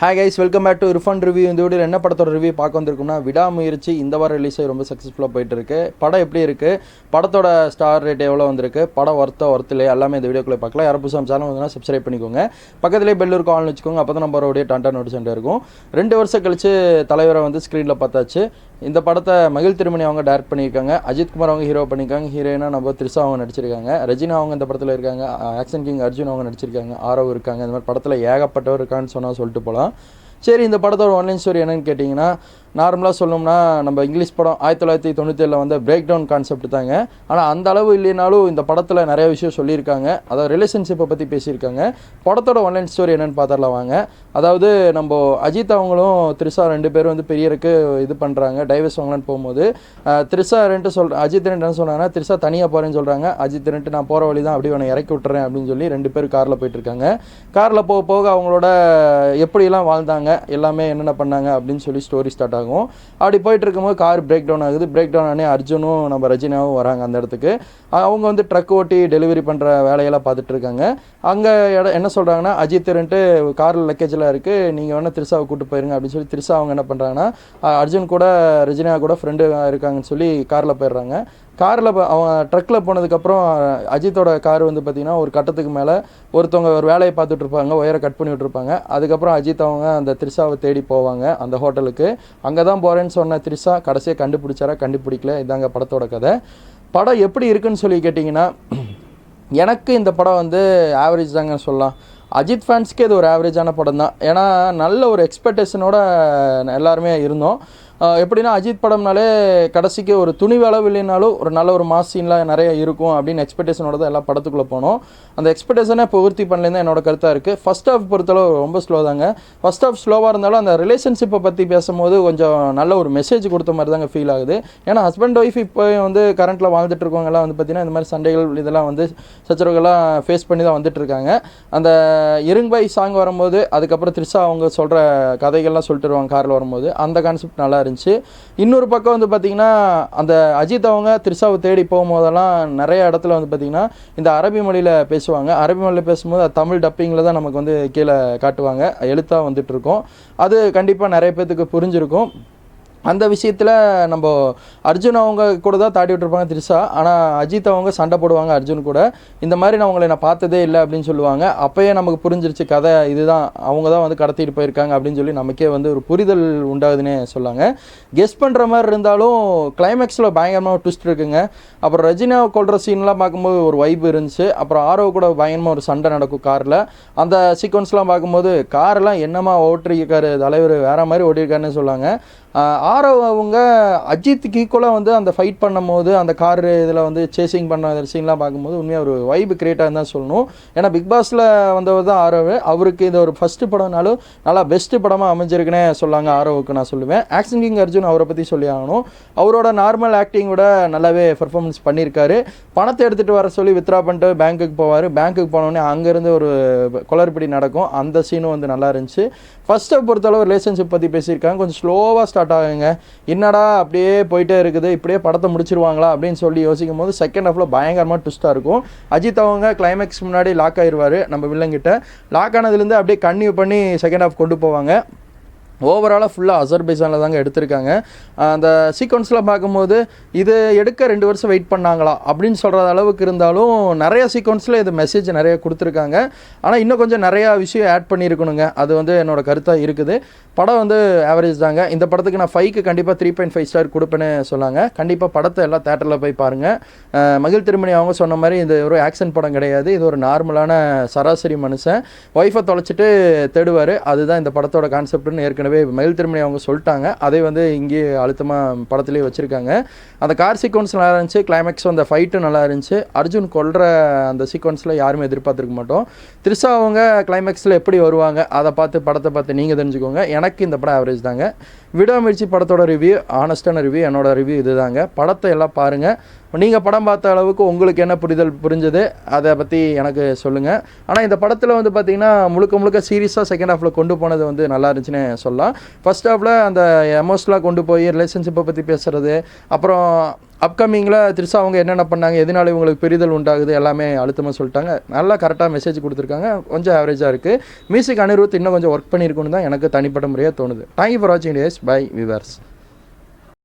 Hi guys, welcome back to Irfan review. இந்த வீடியோவில் என்ன படத்தோட ரிவ்யூ பார்க்க வந்திருக்கும்னா, விடாமுயற்சி இந்த வாரம் ரிலீஸ் ஆகி ரொம்ப சக்ஸஸ்ஃபுல்லாக போயிட்டு இருக்கு. படம் எப்படி இருக்குது, படத்தோட ஸ்டார் ரேட் எவ்வளோ வந்திருக்கு, படம் ஒர்த்தில்லையே எல்லாமே இந்த வீடியோக்குள்ளே பார்க்கலாம். யாரும் புதுசாக சேனல் வந்து சப்ஸ்கிரைப் பண்ணிக்கோங்க, பக்கத்துலேயே பெல் இருக்கும் ஆன் வச்சுக்கோங்க. அப்போ தான் நம்ம ஒரு டான்டா நோட்டிஸ் இருக்கும். 2 வருஷம் கழிச்சு தலைவரை வந்து ஸ்க்ரீனில் பார்த்தாச்சு. இந்த படத்தை மகிழ் திருமணி அவங்க டைரக்ட் பண்ணியிருக்காங்க. அஜித் குமார் அவங்க ஹீரோ பண்ணியிருக்காங்க. ஹீரோயினா நம்ம த்ரிஷா அவங்க நடிச்சிருக்காங்க. ரஜினா அவங்க இந்த படத்தில் இருக்காங்க. ஆக்ஷன் கிங் அர்ஜுன் அவங்க நடிச்சிருக்காங்க. ஆரவ் இருக்காங்க. இந்த மாதிரி படத்தில் ஏகப்பட்டவர் இருக்கான்னு சொன்னால் சொல்லிட்டு போகலாம். சரி, இந்த படத்தோட ஒன்லைன் ஸ்டோரி என்னன்னு கேட்டிங்கன்னா, நார்மலாக சொல்லணும்னா நம்ம இங்கிலீஷ் படம் 1997 வந்த பிரேக் டவுன் கான்செப்ட் தாங்க. ஆனால் அந்த அளவு இல்லைனாலும் இந்த படத்தில் நிறைய விஷயம் சொல்லியிருக்காங்க. அதாவது ரிலேஷன்ஷிப்பை பற்றி பேசியிருக்காங்க. படத்தோட ஒன்லைன் ஸ்டோரி என்னென்னு பார்த்துடலாம் வாங்க. அதாவது நம்ம அஜித் அவங்களும் த்ரிஷா 2 பேரும் வந்து பெரியருக்கு இது பண்ணுறாங்க, டைவர்ஸ் வாங்கலான்னு போகும்போது த்ரிஷா அஜித் என்ன சொல்கிறாங்கன்னா, த்ரிஷா தனியாக போகிறேன்னு சொல்கிறாங்க. அஜித் நான் போகிற வழி தான், அப்படி அவனை இறக்கி விட்டுறேன் அப்படின்னு சொல்லி 2 பேர் காரில் போயிட்டுருக்காங்க. காரில் போக போக அவங்களோட எப்படிலாம் வாழ்ந்தாங்க, எல்லாமே என்னென்ன பண்ணாங்க அப்படின்னு சொல்லி ஸ்டோரி ஸ்டார்ட் ஆகும். அப்படி போயிட்டு இருக்கும்போது கார் பிரேக் டவுன் ஆகுது. பிரேக் டவுன் ஆனே அர்ஜுனும் நம்ம ரஜினாவும் வராங்க அந்த இடத்துக்கு. அவங்க வந்து ட்ரக் ஓட்டி டெலிவரி பண்ணுற வேலையெல்லாம் பார்த்துட்டு இருக்காங்க. அங்கே என்ன சொல்கிறாங்கன்னா, அஜித் காரில் லக்கேஜெலாம் இருக்குது, நீங்கள் வேணால் த்ரிஷாவை கூப்பிட்டு போயிருங்க அப்படின்னு சொல்லி த்ரிஷா அவங்க என்ன பண்ணுறாங்கன்னா, அர்ஜுன் கூட ரஜினா கூட ஃப்ரெண்டு இருக்காங்கன்னு சொல்லி காரில் போயிடுறாங்க. காரில் அவன் ட்ரக்கில் போனதுக்கப்புறம் அஜித்தோட கார் வந்து பார்த்திங்கன்னா ஒரு கட்டத்துக்கு மேலே ஒருத்தவங்க ஒரு வேலையை பார்த்துட்டு இருப்பாங்க, ஒயரை கட் பண்ணி விட்டுருப்பாங்க. அதுக்கப்புறம் அஜித் அவங்க அந்த த்ரிஷாவை தேடி போவாங்க அந்த ஹோட்டலுக்கு. அங்கே தான் போகிறேன்னு சொன்ன த்ரிஷா கடைசியாக கண்டுபிடிக்கல. இதாங்க படத்தோட கதை. படம் எப்படி இருக்குன்னு சொல்லி கேட்டிங்கன்னா, எனக்கு இந்த படம் வந்து ஆவரேஜ் தாங்க சொல்லலாம். அஜித் ஃபேன்ஸ்க்கு இது ஒரு ஆவரேஜான படம் தான். ஏன்னா நல்ல ஒரு எக்ஸ்பெக்டேஷனோட எல்லாருமே இருந்தோம். எப்படின்னா, அஜித் படம்னாலே கடைசிக்கு ஒரு துணிவு அளவு இல்லைனாலும் ஒரு நல்ல ஒரு மாஸ் சீன்லாம் நிறைய இருக்கும் அப்படின்னு எக்ஸ்பெக்டேஷனோட தான் எல்லா படத்துக்குள்ளே போனோம். அந்த எக்ஸ்பெக்டேஷனை பூர்த்தி பண்ணலேருந்து தான் என்னோட கருத்தாக இருக்குது. ஃபஸ்ட் ஹாஃப் பொறுத்தளவு ரொம்ப ஸ்லோ தாங்க. ஃபஸ்ட் ஹாஃப் ஸ்லோவாக இருந்தாலும் அந்த ரிலேஷன்ஷிப்பை பற்றி பேசும்போது கொஞ்சம் நல்ல ஒரு மெசேஜ் கொடுத்த மாதிரி தாங்க ஃபீல் ஆகுது. ஏன்னா ஹஸ்பண்ட் ஒய்ஃப் இப்போ வந்து கரண்ட்டில் வாழ்ந்துட்டு இருக்கவங்கலாம் வந்து பார்த்திங்கன்னா இந்த மாதிரி சண்டைகள் இதெல்லாம் வந்து சச்சரவுகள்லாம் ஃபேஸ் பண்ணி தான் வந்துட்டு இருக்காங்க. அந்த இருங்பாய் சாங் வரும்போது அதுக்கப்புறம் த்ரிஷா அவங்க சொல்கிற கதைகள்லாம் சொல்லிட்டு வருவாங்க காரில் வரும்போது, அந்த கான்செப்ட் நல்லா இருந்துச்சு. இன்னொரு பக்கம் வந்து பார்த்திங்கன்னா, அந்த அஜித் அவங்க த்ரிஷாவை தேடி போகும்போதெல்லாம் நிறைய இடத்துல வந்து பார்த்திங்கன்னா இந்த அரபி மொழியில் பேசுவாங்க. அரபி மொழியில் பேசும்போது அது தமிழ் டப்பிங்கில் தான் நமக்கு வந்து கீழே காட்டுவாங்க, எழுத்தாக வந்துட்டுருக்கோம். அது கண்டிப்பாக நிறைய பேர்த்துக்கு புரிஞ்சிருக்கும். அந்த விஷயத்தில் நம்ம அர்ஜுன் அவங்க கூட தான் தாட்டி விட்டுருப்பாங்க த்ரிஷா. ஆனால் அஜித் அவங்க சண்டை போடுவாங்க அர்ஜுன் கூட. இந்த மாதிரி நான் பார்த்ததே இல்லை அப்படின்னு சொல்லுவாங்க. அப்போயே நமக்கு புரிஞ்சிருச்சு கதை இதுதான், அவங்க தான் வந்து கடத்திட்டு போயிருக்காங்க அப்படின்னு சொல்லி நமக்கே வந்து ஒரு புரிதல் உண்டாகுதுன்னே சொல்லாங்க. கெஸ் பண்ணுற மாதிரி இருந்தாலும் கிளைமேக்ஸில் பயங்கரமாக ட்விஸ்ட் இருக்குங்க. அப்புறம் ரஜினாவை கொள்கிற சீன்லாம் பார்க்கும்போது ஒரு வைப் இருந்துச்சு. அப்புறம் ஆரவ் கூட பயங்கரமாக ஒரு சண்டை நடக்கும் காரில். அந்த சீக்வன்ஸ்லாம் பார்க்கும்போது காரெல்லாம் என்னமா ஓட்டிருக்காரு தலைவர், வேறு மாதிரி ஓட்டியிருக்காருன்னு சொல்லாங்க. ஆரவ் அவங்க அஜித்துக்கு ஈக்குவலாக வந்து அந்த ஃபைட் பண்ணும் போது அந்த கார் இதில் வந்து சேசிங் பண்ண சீன்லாம் பார்க்கும்போது உண்மையாக ஒரு வைப் கிரியேட் ஆகுது தான் சொல்லணும். ஏன்னா பிக் பாஸில் வந்தவர் தான் ஆரவ். அவருக்கு இது ஒரு ஃபஸ்ட்டு படம்னாலும் நல்லா பெஸ்ட்டு படமாக அமைஞ்சிருக்குன்னே சொல்லாங்க ஆரவுக்கு நான் சொல்லுவேன். ஆக்ஷன் கிங் அர்ஜுன் அவரை பற்றி சொல்லி ஆகணும். அவரோட நார்மல் ஆக்டிங்கோட நல்லாவே பெர்ஃபார்மன்ஸ் பண்ணியிருக்காரு. பணத்தை எடுத்துகிட்டு வர சொல்லி வித்ரா பண்ணிட்டு பேங்க்குக்கு போவார். பேங்க்குக்கு போனோடனே அங்கேருந்து ஒரு குளறுபடி நடக்கும். அந்த சீனும் வந்து நல்லா இருந்துச்சு. ஃபஸ்ட்டை பொறுத்தளவு ரிலேஷன்ஷிப் பற்றி பேசியிருக்காங்க. கொஞ்சம் ஸ்லோவாக ஸ்டார்ட் ஆகுங்க. என்னடா அப்படியே போயிட்டே இருக்குது, இப்படியே படத்தை முடிச்சிருவாங்களா அப்படின்னு சொல்லி யோசிக்கும் போது செகண்ட் ஹாஃபில் பயங்கரமாக ட்விஸ்ட்டாக இருக்கும். அஜித் அவங்க கிளைமேக்ஸ் முன்னாடி லாக் ஆயிடுவார் நம்ம வில்லங்கிட்ட. லாக் ஆனதுலேருந்து அப்படியே கன்டினியூ பண்ணி செகண்ட் ஹாஃப் கொண்டு போவாங்க. ஓவராலாக ஃபுல்லாக அசர்பைஜானில் தாங்க எடுத்திருக்காங்க. அந்த சீக்வன்ஸில் பார்க்கும்போது இது எடுக்க 2 வருஷம் வெயிட் பண்ணாங்களா அப்படின்னு சொல்கிற அளவுக்கு இருந்தாலும் நிறைய சீக்வன்ஸில் இது மெசேஜ் நிறைய கொடுத்துருக்காங்க. ஆனால் இன்னும் கொஞ்சம் நிறையா விஷயம் ஆட் பண்ணியிருக்கணுங்க. அது வந்து என்னோடய கருத்தாக இருக்குது. படம் வந்து ஆவரேஜ் தாங்க. இந்த படத்துக்கு நான் 5க்கு கண்டிப்பாக 3.5 ஸ்டார் கொடுப்பேன்னு சொன்னாங்க. கண்டிப்பாக படத்தை எல்லாம் தேட்டரில் போய் பாருங்கள். மகிழ் திருமணி அவங்க சொன்ன மாதிரி இது ஒரு ஆக்ஷன் படம் கிடையாது. இது ஒரு நார்மலான சராசரி மனுஷன் ஒய்ஃபை தொலைச்சிட்டு தேடுவார். அதுதான் இந்த படத்தோட கான்செப்ட்னு ஏற்கனவே மகிழ் திருமணி அவங்க சொல்லிட்டாங்க. அதை வந்து இங்கே அழுத்தமாக படத்துலேயே வச்சுருக்காங்க. அந்த கார் சீக்வன்ஸ் நல்லா இருந்துச்சு. கிளைமேக்ஸ் அந்த ஃபைட்டும் நல்லா இருந்துச்சு. அர்ஜுன் கொல்ற அந்த சீக்வன்ஸில் யாருமே எதிர்பார்த்துருக்க மாட்டோம். த்ரிஷா அவங்க கிளைமேக்ஸில் எப்படி வருவாங்க அதை படத்தை பார்த்து நீங்கள் தெரிஞ்சுக்கோங்க. எனக்கு இந்த படம் ஆவரேஜ் தாங்க. விடாமுயற்சி படத்தோட ரிவ்யூ, ஆனஸ்டான ரிவ்யூ, என்னோட ரிவ்யூ இது தாங்க. படத்தை எல்லாம் பாருங்கள். நீங்கள் படம் பார்த்த அளவுக்கு உங்களுக்கு என்ன புரிஞ்சது அதை பற்றி எனக்கு சொல்லுங்கள். ஆனால் இந்த படத்தில் வந்து பார்த்திங்கன்னா முழுக்க சீரியஸாக செகண்ட் ஹாஃபில் கொண்டு போனது வந்து நல்லா இருந்துச்சுன்னு சொல்லலாம். ஃபஸ்ட் ஹாஃபில் அந்த எமோஷனலாக கொண்டு போய் ரிலேஷன்ஷிப்பை பற்றி பேசுகிறது, அப்புறம் அப்கமிங்கில் த்ரிஷா அவங்க என்னென்ன பண்ணாங்க, எதனால இவங்களுக்கு பெரிதல் உண்டாகுது எல்லாமே அழுத்தமாக சொல்லிட்டாங்க. நல்லா கரெக்டாக மெசேஜ் கொடுத்துருக்காங்க. கொஞ்சம் ஆவரேஜாக இருக்குது. மியூசிக் அனிருத் இன்னும் கொஞ்சம் ஒர்க் பண்ணியிருக்குன்னு தான் எனக்கு தனிப்பட்ட முறையாக தோணுது. தேங்க்யூ ஃபார் வாட்சிங் டேஸ். Bye viewers.